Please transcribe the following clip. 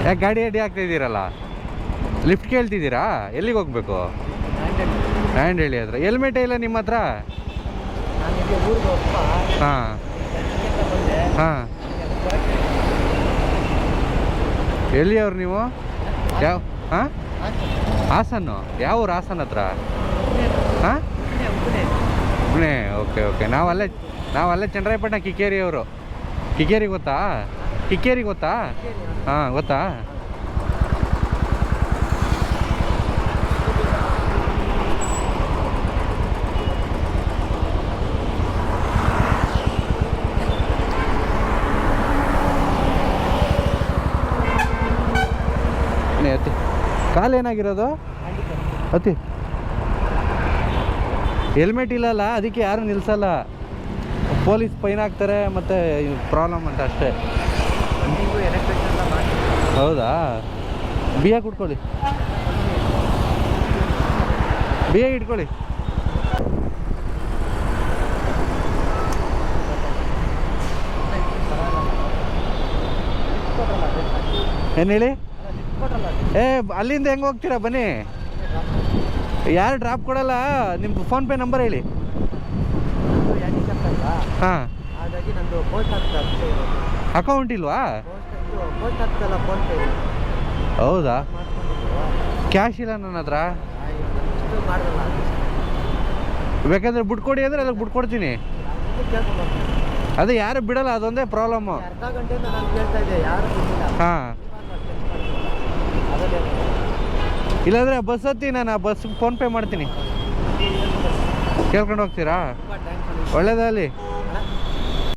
ಯಾಕೆ ಗಾಡಿ ಅಡ್ಡಿ ಆಗ್ತಾ ಇದ್ದೀರಲ್ಲ? ಲಿಫ್ಟ್ ಕೇಳ್ತಿದ್ದೀರಾ? ಎಲ್ಲಿಗೆ ಹೋಗ್ಬೇಕು? ಹ್ಯಾಂಡ್ ಹೇಳಿ ಹತ್ರ. ಹೆಲ್ಮೆಟೇ ಇಲ್ಲ ನಿಮ್ಮ ಹತ್ರ? ಹಾಂ ಹಾಂ. ಎಲ್ಲಿಯವ್ರು ನೀವು? ಯಾವ? ಹಾಂ, ಹಾಸನ್ನು. ಯಾವ ಊರು? ಹಾಸನ ಹತ್ರ? ಹಾಂ, ಪುಣೆ. Okay okay. ನಾವಲ್ಲೇ ಚನ್ನರಾಯಪಟ್ಟಣ ಕಿಕ್ಕೇರಿ ಅವರು. ಕಿಕ್ಕೇರಿ ಗೊತ್ತಾ? ಕಿಕ್ಕೇರಿ ಗೊತ್ತಾ? ಹಾಂ, ಗೊತ್ತಾ? ಅತಿ ಕಾಲೇನಾಗಿರೋದು? ಅತಿ ಹೆಲ್ಮೆಟ್ ಇಲ್ಲಲ್ಲ, ಅದಕ್ಕೆ ಯಾರು ನಿಲ್ಸಲ್ಲ. ಪೊಲೀಸ್ ಫೈನ್ ಹಾಕ್ತಾರೆ ಮತ್ತು ಪ್ರಾಬ್ಲಮ್ ಅಂತ ಅಷ್ಟೇ. ಹೌದಾ? ಬಿಯಾಗಿ ಕುಡ್ಕೊಳ್ಳಿ, ಬಿಯಾಗಿ ಇಟ್ಕೊಳ್ಳಿ. ಏನು ಹೇಳಿ? ಅಲ್ಲಿಂದ ಹೆಂಗೆ ಹೋಗ್ತೀರಾ? ಬನ್ನಿ. ಯಾರು ಡ್ರಾಪ್ ಕೊಡಲ್ಲ. ನಿಮ್ಮ ಫೋನ್ಪೇ ನಂಬರ್ ಹೇಳಿ. ಹಾಂ, ಅಕೌಂಟ್ ಇಲ್ವಾ? ಹೌದಾ? ಕ್ಯಾಶ್ ಇಲ್ಲ ನನ್ನ ಹತ್ರ. ಬೇಕಾದ್ರೆ ಬಿಟ್ಟು ಕೊಡಿ ಅಂದರೆ ಅಲ್ಲಿಗೆ ಬಿಟ್ಟು ಕೊಡ್ತೀನಿ. ಅದೇ ಯಾರು ಬಿಡಲ್ಲ, ಅದೊಂದೇ ಪ್ರಾಬ್ಲಮ್ಮು. ಹಾಂ, ಇಲ್ಲಾಂದರೆ ಬಸ್ ಹತ್ತಿ, ನಾನು ಆ ಬಸ್ಗೆ ಫೋನ್ಪೇ ಮಾಡ್ತೀನಿ. ಕೇಳ್ಕೊಂಡು ಹೋಗ್ತೀರಾ? ಒಳ್ಳೇದಲ್ಲಿ.